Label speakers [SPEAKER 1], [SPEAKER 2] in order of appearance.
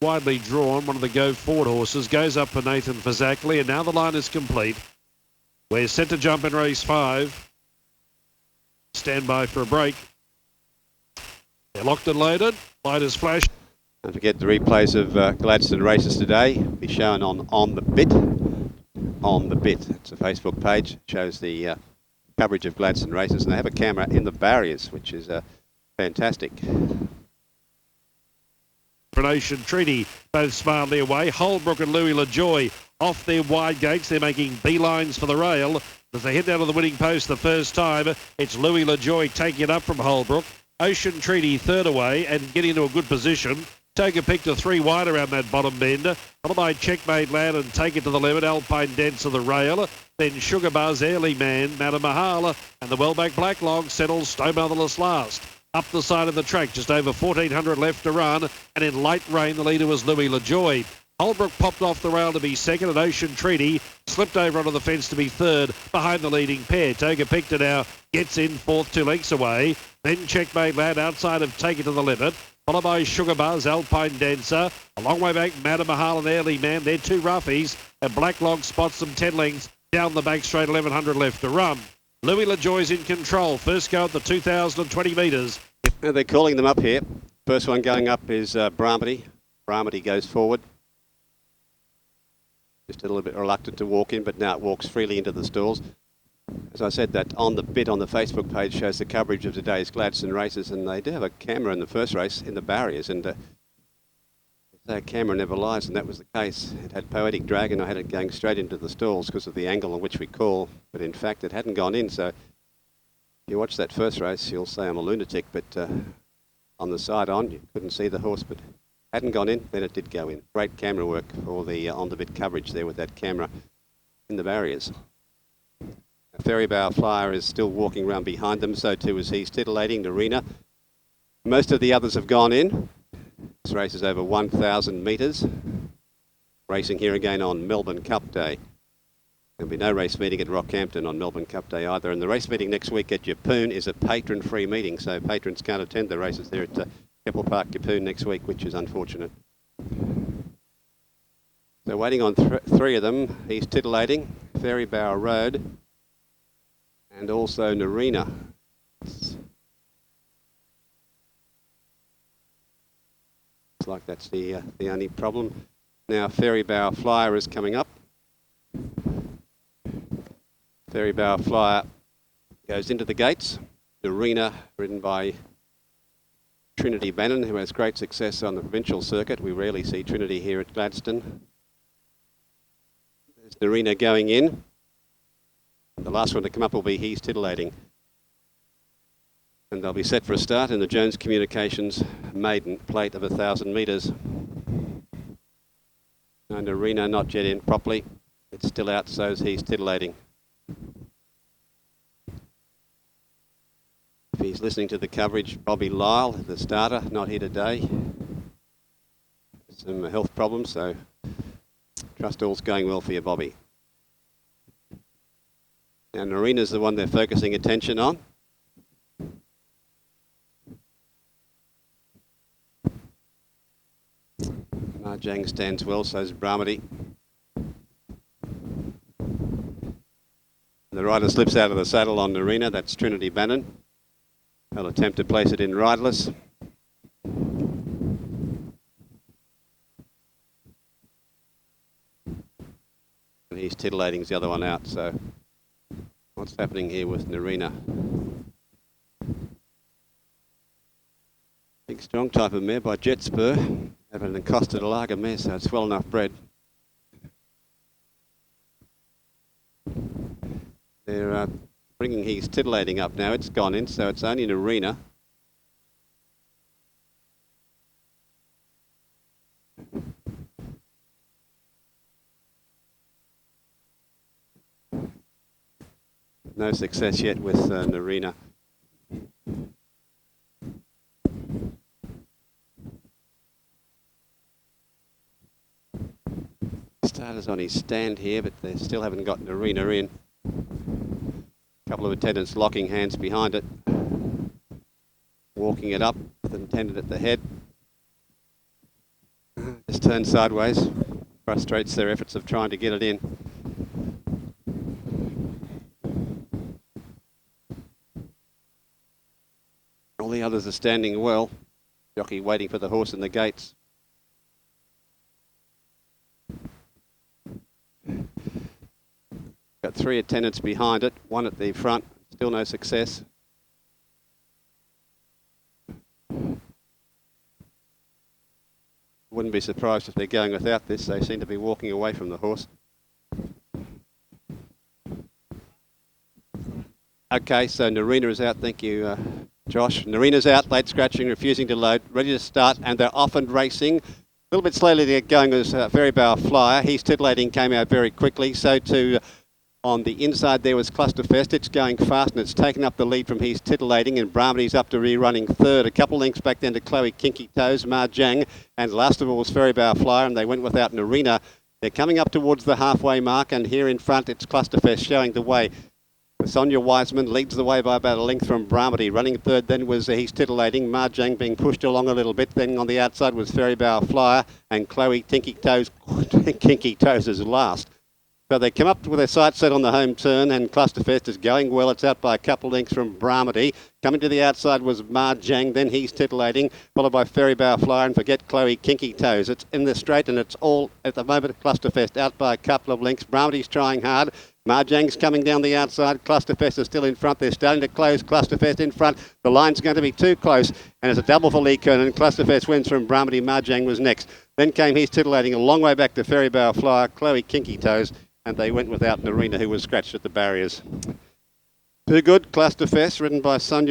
[SPEAKER 1] widely drawn, one of the go-forward horses, goes up for Nathan Fazackley, and now the line is complete. We're set to jump in race 5. Stand by for a break. They're locked and loaded. Light is flashed.
[SPEAKER 2] Don't forget the replays of Gladstone races today. Be shown on the bit. On the bit. It's a Facebook page. It shows the coverage of Gladstone races, and they have a camera in the barriers, which is fantastic.
[SPEAKER 1] Ocean Treaty both smartly away. Holbrook and Louis LaJoy off their wide gates. They're making beelines for the rail. As they head down to the winning post the first time, it's Louis LaJoy taking it up from Holbrook. Ocean Treaty third away and getting into a good position. Toga picked a 3 wide around that bottom bend. Followed by Checkmate Land and Take It to the Limit. Alpine Dance of the rail. Then Sugar Buzz, Airly Man, Madam Mahal, and the Wellback Black Log settles Stone Motherless last. Up the side of the track, just over 1,400 left to run, and in light rain, the leader was Louis LaJoy. Holbrook popped off the rail to be second, and Ocean Treaty slipped over onto the fence to be third, behind the leading pair. Toga Picta now gets in fourth, 2 lengths away. Then Checkmate Lad outside of Take It to the Limit, followed by Sugar Buzz, Alpine Dancer. A long way back, Madam Mahal and Airly Man. They're 2 roughies, and Black Log spots them 10 lengths down the back straight, 1,100 left to run. Louis LaJoy's in control. First go at the 2,020 metres.
[SPEAKER 2] They're calling them up here. First one going up is Bramity. Bramity goes forward. Just a little bit reluctant to walk in, but now it walks freely into the stalls. As I said, that on the bit on the Facebook page shows the coverage of today's Gladstone races, and they do have a camera in the first race in the barriers, and that camera never lies, and that was the case. It had Poetic Dragon. I had it going straight into the stalls because of the angle on which we call, but in fact it hadn't gone in. So if you watch that first race, you'll say I'm a lunatic, but on the side on, you couldn't see the horse, but hadn't gone in, then it did go in. Great camera work for the on-the-bit coverage there with that camera in the barriers. Ferry Bow Flyer is still walking around behind them, so too is He's Titillating, Narina. Most of the others have gone in. This race is over 1,000 metres. Racing here again on Melbourne Cup Day. There'll be no race meeting at Rockhampton on Melbourne Cup Day either. And the race meeting next week at Yeppoon is a patron-free meeting, so patrons can't attend the races there at Keppel Park, Yeppoon next week, which is unfortunate. So waiting on 3 of them. He's Titillating, Ferry Bow Road, and also Narina. Looks like that's the only problem. Now Ferry Bow Flyer is coming up. Ferry Bow Flyer goes into the gates. Narina, ridden by Trinity Bannon, who has great success on the provincial circuit. We rarely see Trinity here at Gladstone. There's Narina going in. The last one to come up will be He's Titillating. And they'll be set for a start in the Jones Communications maiden plate of 1,000 metres. And Narina not yet in properly. It's still out, so is He's Titillating. If he's listening to the coverage, Bobby Lyle, the starter, not here today. Some health problems, so trust all's going well for you, Bobby. Now Narina's the one they're focusing attention on. Marjang stands well, so's Bramity. The rider slips out of the saddle on Narina, that's Trinity Bannon. They'll attempt to place it in riderless. And He's Titillating's the other one out, so what's happening here with Narina? Big strong type of mare by Jet Spur. Having an Costa de Lager mare, so it's well enough bred. They're bringing He's Titillating up now. It's gone in, so it's only Narina. No success yet with Narina. Starters on his stand here, but they still haven't got Narina in. A couple of attendants locking hands behind it. Walking it up with an attendant at the head. It's turned sideways. Frustrates their efforts of trying to get it in. All the others are standing well. Jockey waiting for the horse in the gates. Got 3 attendants behind it, 1 at the front, still no success. Wouldn't be surprised if they're going without this. They seem to be walking away from the horse. Okay, so Narina is out. Thank you, Josh. Narina's out, late scratching, refusing to load, ready to start, and they're off and racing. A little bit slowly they're going was Very Bow Flyer. He's titillating, came out very quickly. So too on the inside there was Clusterfest. It's going fast and it's taken up the lead from He's Titillating, and Brahmany's up to re-running third. A couple lengths back then to Chloe Kinky Toes, Ma Jang, and last of all was Very Bow Flyer, and they went without Narina. They're coming up towards the halfway mark, and here in front it's Clusterfest showing the way. Sonia Wiseman leads the way by about a length from Brahmany. Running third then was He's Titillating, Ma Jang being pushed along a little bit. Then on the outside was Very Bow Flyer, and Chloe Kinky Toes is last. So they come up with their sights set on the home turn, and Clusterfest is going well. It's out by a couple of lengths from Brahmany. Coming to the outside was Ma Jang, then He's Titillating, followed by Very Bow Flyer, and forget Chloe Kinky Toes. It's in the straight, and it's all at the moment Clusterfest out by a couple of lengths. Brahmany's trying hard. Ma Jang's coming down the outside. Clusterfest is still in front. They're starting to close. Clusterfest in front. The line's going to be too close, and it's a double for Lee Kernan. Clusterfest wins from Brahmany. Ma Jang was next. Then came He's Titillating a long way back to Very Bow Flyer, Chloe Kinky Toes, and they went without Narina, who was scratched at the barriers. Too Good, Clusterfest, ridden by Sonia